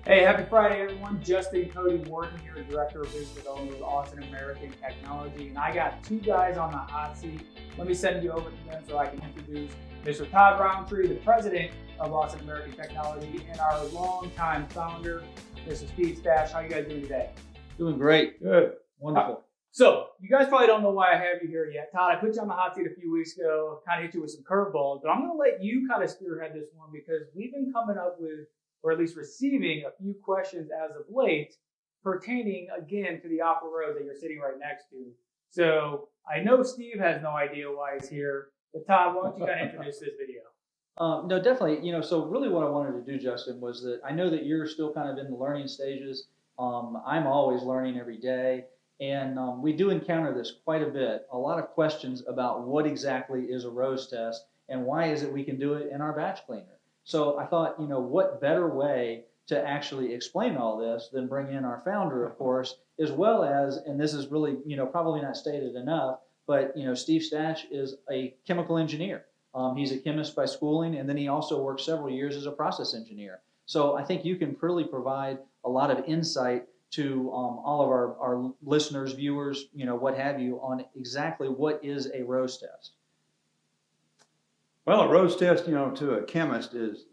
Hey, happy Friday, everyone. Justin Cody Warden here, Director of Business Development with Austin American Technology. And I got two guys on the hot seat. Let me send you over to them so I can introduce Mr. Todd Roundtree, the President of Austin American Technology, and our longtime founder, Mr. Steve Stash. How you guys doing today? Doing great. Good. Wonderful. So, you guys probably don't know why I have you here yet. Todd, I put you on the hot seat a few weeks ago, kind of hit you with some curveballs, but I'm going to let you kind of spearhead this one because we've been coming up with, or at least receiving, a few questions as of late pertaining, again, to the Aqua Rose that you're sitting right next to. So, I know Steve has no idea why he's here, but Todd, why don't you kind of introduce this video? No, definitely. So really what I wanted to do, Justin, was that I know that you're still kind of in the learning stages. I'm always learning every day. And we do encounter this quite a bit. A lot of questions about what exactly is a ROSE test and why is it we can do it in our batch cleaner. So I thought, what better way to actually explain all this than bring in our founder, of course, as well as, and this is really, probably not stated enough, but, Steve Stash is a chemical engineer. He's a chemist by schooling, and then he also worked several years as a process engineer. So I think you can really provide a lot of insight to all of our listeners, viewers, what have you, on exactly what is a ROSE test. Well, a ROSE test, to a chemist is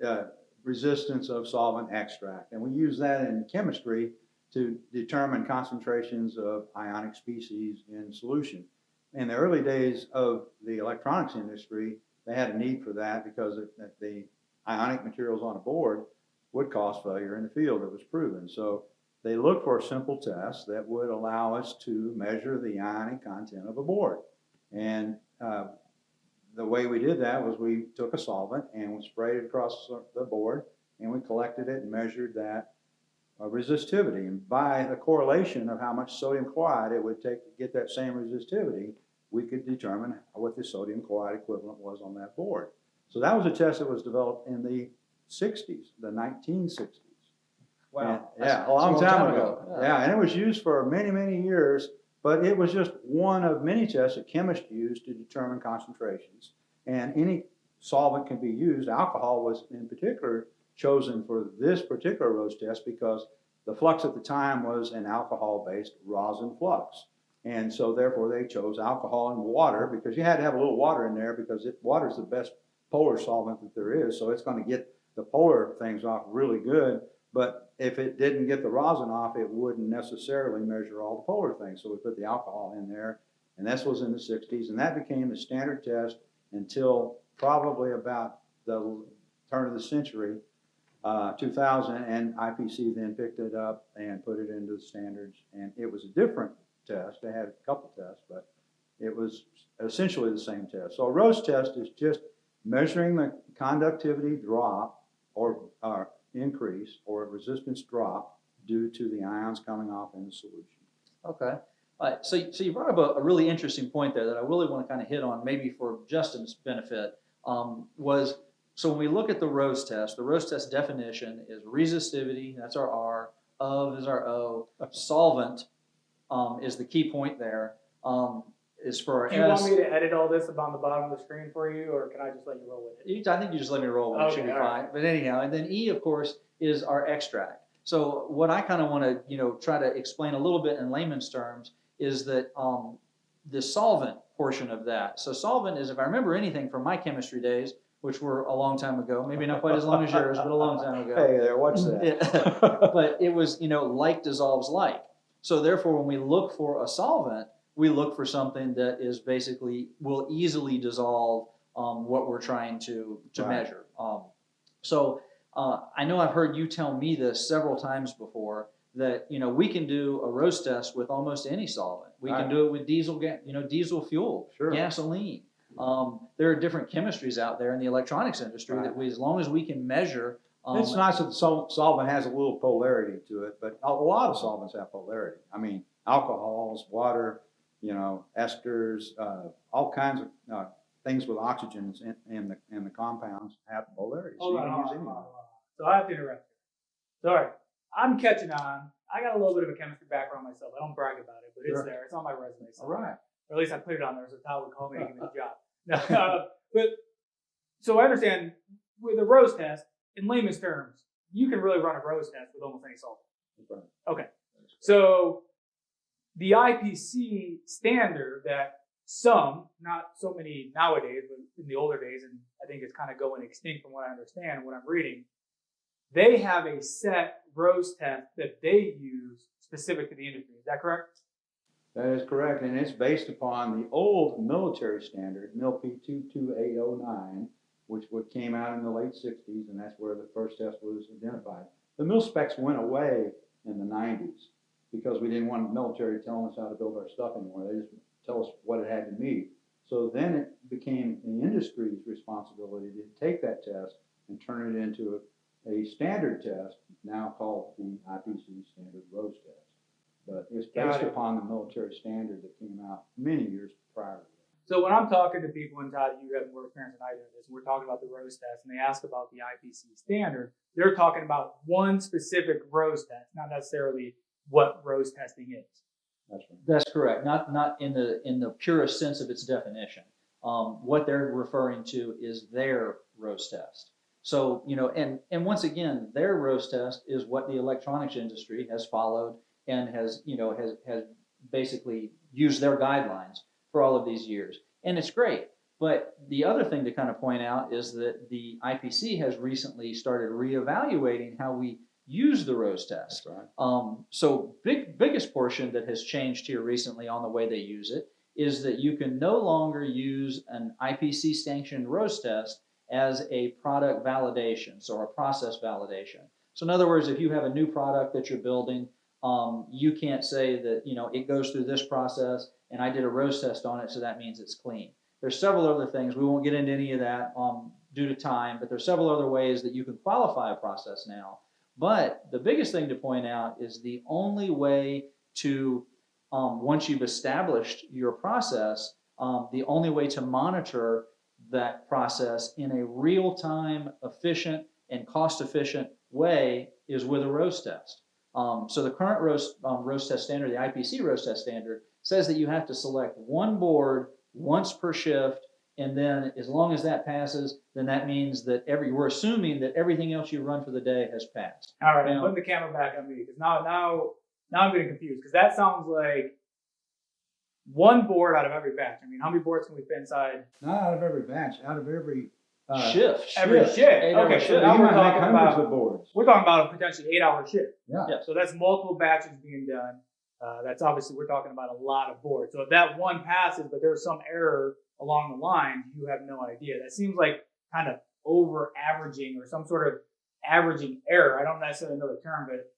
resistance of solvent extract. And we use that in chemistry to determine concentrations of ionic species in solution. In the early days of the electronics industry, they had a need for that because the ionic materials on a board would cause failure in the field. It was proven. So they looked for a simple test that would allow us to measure the ionic content of a board. And the way we did that was we took a solvent and we sprayed it across the board and we collected it and measured that resistivity. And by the correlation of how much sodium chloride it would take to get that same resistivity, we could determine what the sodium chloride equivalent was on that board. So that was a test that was developed in the 60s, the 1960s. Wow. And, yeah, a long time ago. Yeah, and it was used for many, many years, but it was just one of many tests that chemists used to determine concentrations. And any solvent can be used. Alcohol was in particular chosen for this particular ROSE test because the flux at the time was an alcohol-based rosin flux. And so therefore they chose alcohol and water because you had to have a little water in there because water is the best polar solvent that there is. So it's going to get the polar things off really good. But if it didn't get the rosin off, it wouldn't necessarily measure all the polar things. So we put the alcohol in there, and this was in the 60s. And that became the standard test until probably about the turn of the century, 2000, and IPC then picked it up and put it into the standards. And it was a different test. They had a couple tests, but it was essentially the same test. So a ROSE test is just measuring the conductivity drop or increase or resistance drop due to the ions coming off in the solution. Okay. So you brought up a really interesting point there that I really want to kind of hit on, maybe for Justin's benefit, so when we look at the ROSE test definition is resistivity, that's our R, of is our O, solvent is the key point there, is for our Do you want me to edit all this on the bottom of the screen for you, or can I just let you roll with it? I think you just let me roll with it. Should be fine. Right. But anyhow, and then E, of course, is our extract. So what I kind of want to, try to explain a little bit in layman's terms is that the solvent portion of that. So solvent is, if I remember anything from my chemistry days, which were a long time ago, maybe not quite as long as yours, but a long time ago. Hey there, what's that? But it was, like dissolves like. So therefore, when we look for a solvent, we look for something that is basically will easily dissolve what we're trying to measure. So I know I've heard you tell me this several times before that we can do a ROSE test with almost any solvent. We can do it with diesel fuel, sure. Gasoline. There are different chemistries out there in the electronics industry that as long as we can measure. It's nice that the solvent has a little polarity to it, but a lot of solvents have polarity. I mean, alcohols, water, esters, all kinds of things with oxygens in the compounds have polarity. So you can use any of them. So I have to interrupt you. Sorry, I'm catching on. I got a little bit of a chemistry background myself. I don't brag about it, but it's there. It's on my resume. All right. Or at least I put it on there so Todd would call me and give me the job. But so I understand with the ROSE test, in layman's terms, you can really run a ROSE test with almost any solvent. Right. Okay. So the IPC standard that some, not so many nowadays, but in the older days, and I think it's kind of going extinct from what I understand and what I'm reading, they have a set ROSE test that they use specific to the industry. Is that correct? That is correct, and it's based upon the old military standard, MIL-P 22809, which came out in the late 60s, and that's where the first test was identified. The mil specs went away in the 90s because we didn't want the military telling us how to build our stuff anymore. They just tell us what it had to meet. So then it became the industry's responsibility to take that test and turn it into a standard test, now called the IPC Standard ROSE Test. But it's based upon the military standard that came out many years prior to that. So when I'm talking to people, and Todd, you have more experience than I do in this, and we're talking about the ROSE test, and they ask about the IPC standard, they're talking about one specific ROSE test, not necessarily what ROSE testing is. That's right. That's correct. Not in the purest sense of its definition. What they're referring to is their ROSE test. So, and once again, their ROSE test is what the electronics industry has followed and has basically used their guidelines for all of these years. And it's great. But the other thing to kind of point out is that the IPC has recently started reevaluating how we use the ROSE test. That's right. So biggest portion that has changed here recently on the way they use it is that you can no longer use an IPC sanctioned ROSE test as a product validation, so a process validation. So in other words, if you have a new product that you're building, you can't say that it goes through this process and I did a ROSE test on it, so that means it's clean. There's several other things. We won't get into any of that due to time, but there's several other ways that you can qualify a process now. But the biggest thing to point out is the only way to, once you've established your process, the only way to monitor that process in a real-time, efficient, and cost-efficient way is with a ROSE test. So the current ROSE test standard, the IPC ROSE test standard, says that you have to select one board once per shift, and then as long as that passes, then that means that we're assuming that everything else you run for the day has passed. All right, I'm putting the camera back on me because now I'm getting confused because that sounds like one board out of every batch. I mean, how many boards can we fit inside? Not out of every batch, out of every shift. Every shift. Okay, so now we're talking about of boards. We're talking about a potentially 8-hour shift. Yeah. So that's multiple batches being done. That's obviously we're talking about a lot of boards. So if that one passes, but there's some error along the line, you have no idea. That seems like kind of over averaging or some sort of averaging error. I don't necessarily know the term, but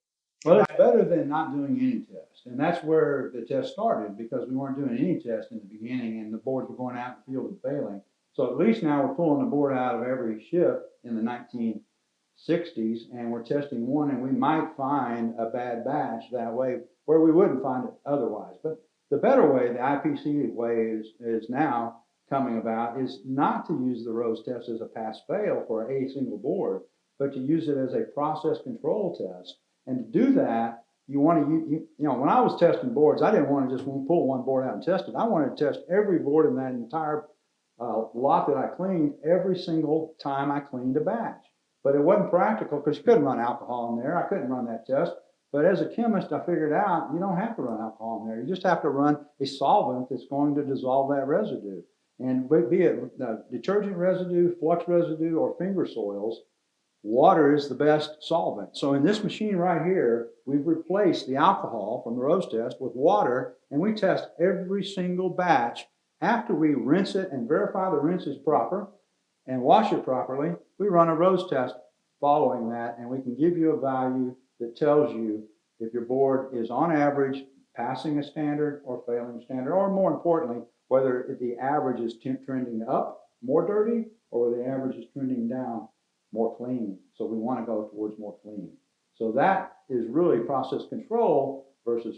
well, it's better than not doing any test. And that's where the test started because we weren't doing any test in the beginning and the boards were going out in the field and failing. So at least now we're pulling the board out of every shift in the 1960s and we're testing one and we might find a bad batch that way where we wouldn't find it otherwise. But the better way, the IPC way is now coming about is not to use the ROSE test as a pass-fail for a single board, but to use it as a process control test. And to do that, you want to, when I was testing boards, I didn't want to just pull one board out and test it. I wanted to test every board in that entire lot that I cleaned every single time I cleaned a batch. But it wasn't practical because you couldn't run alcohol in there. I couldn't run that test. But as a chemist, I figured out you don't have to run alcohol in there. You just have to run a solvent that's going to dissolve that residue. And be it detergent residue, flux residue, or finger soils, water is the best solvent. So in this machine right here, we've replaced the alcohol from the ROSE test with water, and we test every single batch. After we rinse it and verify the rinse is proper and wash it properly, we run a ROSE test following that, and we can give you a value that tells you if your board is on average passing a standard or failing a standard, or more importantly, whether the average is trending up, more dirty, or the average is trending down, more clean. So we want to go towards more clean. So that is really process control versus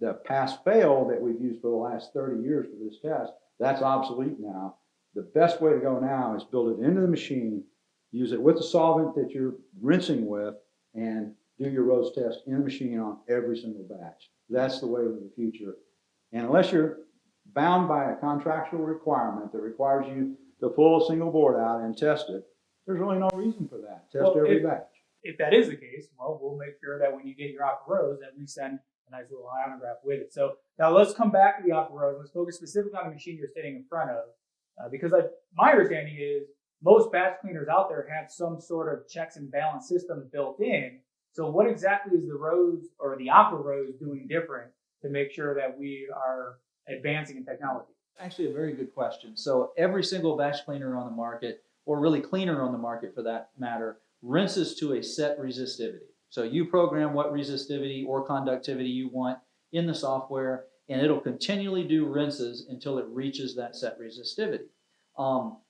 the pass-fail that we've used for the last 30 years for this test. That's obsolete now. The best way to go now is build it into the machine, use it with the solvent that you're rinsing with, and do your ROSE test in the machine on every single batch. That's the way of the future. And unless you're bound by a contractual requirement that requires you to pull a single board out and test it, there's really no reason for that. Test every batch. if that is the case, well, we'll make sure that when you get your Aqua Rose, that we send a nice little ionograph with it. So now let's come back to the Aqua Rose. Let's focus specifically on the machine you're sitting in front of, because my understanding is most batch cleaners out there have some sort of checks and balance system built in. So what exactly is the Rose or the Aqua Rose doing different to make sure that we are advancing in technology? Actually, a very good question. So every single batch cleaner on the market, or really cleaner on the market for that matter, rinses to a set resistivity. So you program what resistivity or conductivity you want in the software, and it'll continually do rinses until it reaches that set resistivity.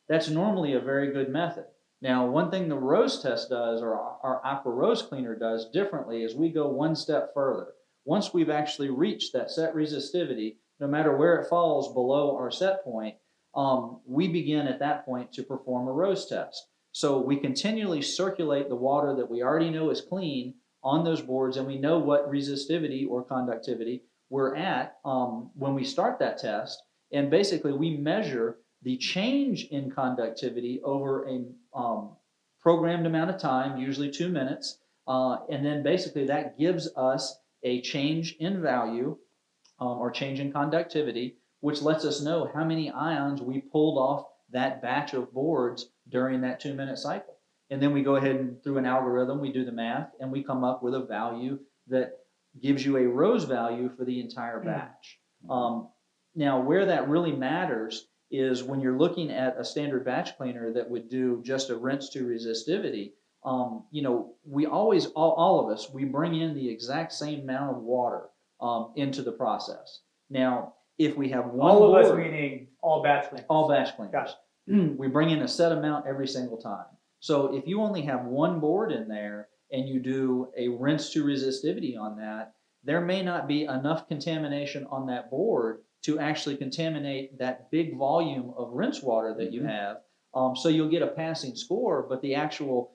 That's normally a very good method. Now, one thing the ROSE test does, or our Aqua Rose cleaner does differently, is we go one step further. Once we've actually reached that set resistivity, no matter where it falls below our set point, we begin at that point to perform a ROSE test. So we continually circulate the water that we already know is clean on those boards, and we know what resistivity or conductivity we're at when we start that test. And basically, we measure the change in conductivity over a programmed amount of time, usually 2 minutes, and then basically that gives us a change in value or change in conductivity, which lets us know how many ions we pulled off that batch of boards during that 2-minute cycle. And then we go ahead and through an algorithm, we do the math, and we come up with a value that gives you a ROSE value for the entire batch. Now, where that really matters is when you're looking at a standard batch cleaner that would do just a rinse to resistivity. We always, all of us, we bring in the exact same amount of water into the process. Now, if we have one all board, of us meaning all batch cleaners. all batch cleaners, Gotcha. We bring in a set amount every single time. So if you only have one board in there and you do a rinse to resistivity on that, there may not be enough contamination on that board to actually contaminate that big volume of rinse water that you have. So you'll get a passing score, but the actual,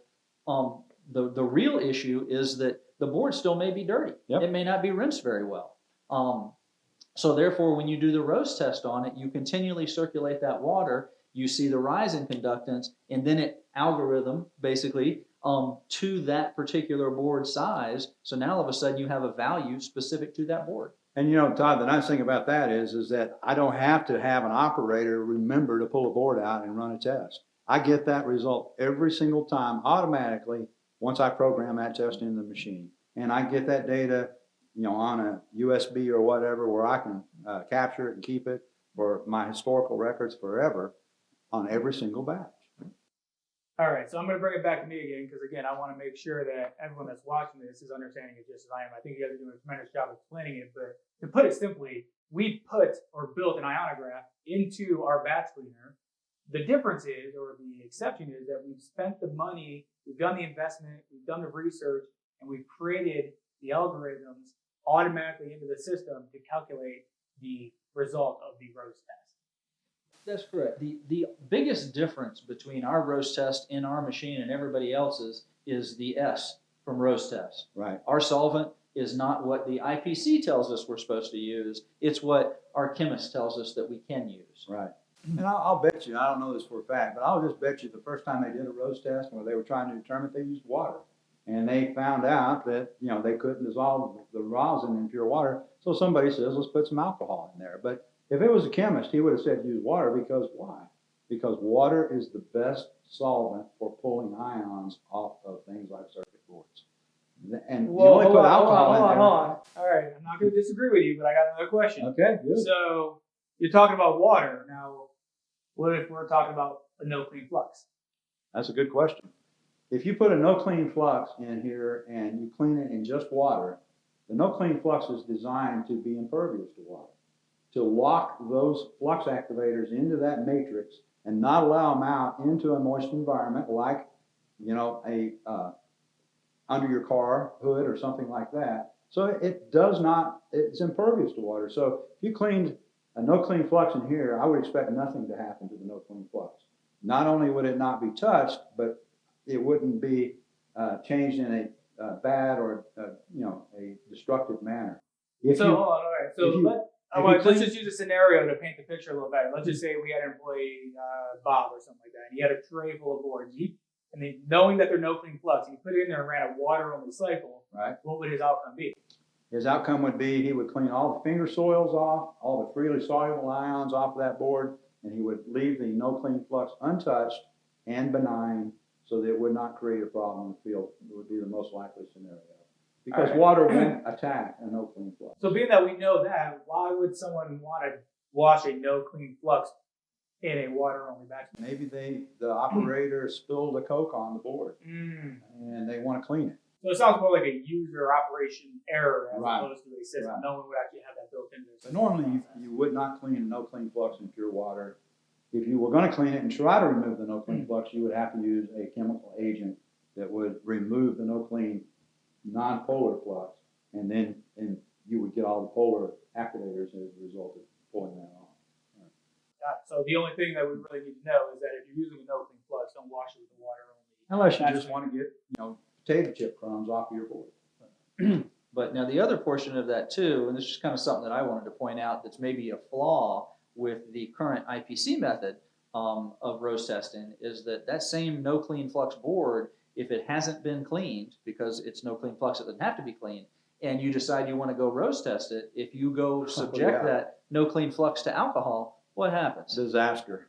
the real issue is that the board still may be dirty. Yep. It may not be rinsed very well. So therefore, when you do the ROSE test on it, you continually circulate that water, you see the rise in conductance, and then it algorithm basically to that particular board size. So now all of a sudden you have a value specific to that board. And Todd, the nice thing about that is that I don't have to have an operator remember to pull a board out and run a test. I get that result every single time automatically once I program that test in the machine. And I get that data, on a USB or whatever where I can capture it and keep it for my historical records forever on every single batch. All right, so I'm going to bring it back to me again because, again, I want to make sure that everyone that's watching this is understanding it just as I am. I think you guys are doing a tremendous job explaining it, but to put it simply, we put or built an ionograph into our batch cleaner. The difference is, or the exception is, that we've spent the money, we've done the investment, we've done the research, and we've created the algorithms automatically into the system to calculate the result of the ROSE test. That's correct. The biggest difference between our ROSE test in our machine and everybody else's is the S from ROSE test. Right. Our solvent is not what the IPC tells us we're supposed to use. It's what our chemist tells us that we can use. Right. And I'll bet you, I don't know this for a fact, but I'll just bet you the first time they did a ROSE test where they were trying to determine if they used water. And they found out that, they couldn't dissolve the rosin in pure water. So somebody says, let's put some alcohol in there. But if it was a chemist, he would have said use water because why? Because water is the best solvent for pulling ions off of things like circuit boards. And you only put alcohol in there. Hold on. All right, I'm not going to disagree with you, but I got another question. Okay, good. So you're talking about water. Now, what if we're talking about a no clean flux? That's a good question. If you put a no clean flux in here and you clean it in just water, the no clean flux is designed to be impervious to water, to lock those flux activators into that matrix and not allow them out into a moist environment like, under your car hood or something like that. So it's impervious to water. So if you cleaned a no clean flux in here, I would expect nothing to happen to the no clean flux. Not only would it not be touched, but it wouldn't be changed in a bad or a destructive manner. Hold on, all right. So let's just use a scenario to paint the picture a little better. Let's just say we had an employee, Bob or something like that, and he had a tray full of boards. He and then knowing that they're no clean flux, he put it in there and ran a water only cycle, Right. what would his outcome be? His outcome would be he would clean all the finger soils off, all the freely soluble ions off of that board, and he would leave the no clean flux untouched and benign so that it would not create a problem in the field. It would be the most likely scenario. Because water won't attack a no clean flux. So being that we know that, why would someone want to wash a no clean flux in a water only batch? Maybe the operator spilled a Coke on the board and they want to clean it. So it sounds more like a user operation error as Right. opposed to a system. Right. No one would actually have that built into But normally you would not clean a no clean flux in pure water. If you were going to clean it and try to remove the no clean flux, you would have to use a chemical agent that would remove the no clean non-polar flux, and then you would get all the polar activators as a result of pulling that off. So the only thing that we really need to know is that if you're using a no clean flux, don't wash it with the water only. Unless you just want to get potato chip crumbs off of your board. But now the other portion of that too, and this is kind of something that I wanted to point out that's maybe a flaw with the current IPC method of ROSE testing, is that same no clean flux board, if it hasn't been cleaned, because it's no clean flux, it doesn't have to be cleaned, and you decide you want to go ROSE test it, if you go subject that no clean flux to alcohol, what happens? Disaster.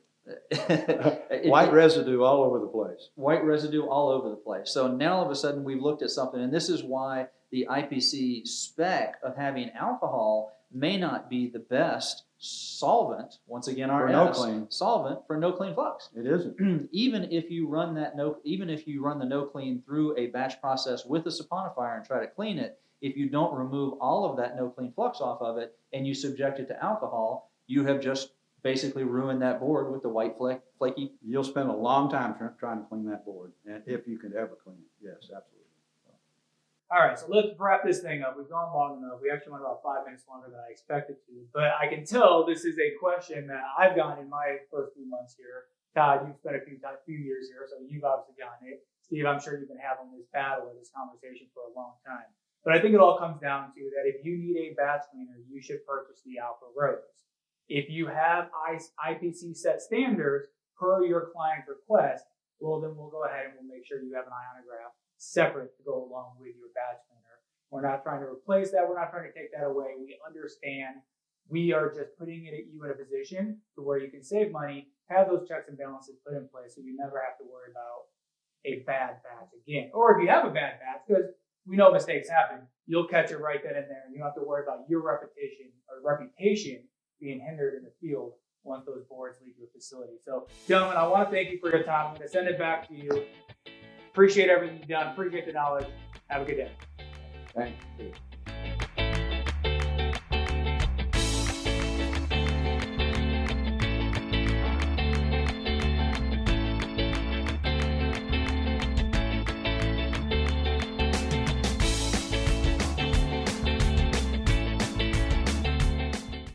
White residue all over the place. White residue all over the place. So now all of a sudden we've looked at something, and this is why the IPC spec of having alcohol may not be the best solvent, once again our solvent for no clean flux. It isn't. Even if you run the no clean through a batch process with a saponifier and try to clean it, if you don't remove all of that no clean flux off of it and you subject it to alcohol, you have just basically ruined that board with the white flaky. You'll spend a long time trying to clean that board, and if you could ever clean it. Yes, absolutely. All right, so let's wrap this thing up. We've gone long enough. We actually went about 5 minutes longer than I expected to, but I can tell this is a question that I've gotten in my first few months here. Todd, you've spent a few years here, so you've obviously gotten it. Steve, I'm sure you've been having this battle or this conversation for a long time. But I think it all comes down to that if you need a batch cleaner, you should purchase the Aqua ROSE. If you have IPC set standards per your client's request, well, then we'll go ahead and we'll make sure you have an Ionograph separate to go along with your batch cleaner. We're not trying to replace that. We're not trying to take that away. We understand. We are just putting you in a position to where you can save money, have those checks and balances put in place so you never have to worry about a bad batch again. Or if you have a bad batch, because we know mistakes happen, you'll catch it right then and there, and you don't have to worry about your reputation being hindered in the field once those boards leave your facility. So, gentlemen, I want to thank you for your time. I'm going to send it back to you. Appreciate everything you've done. Appreciate the knowledge. Have a good day. Thank you.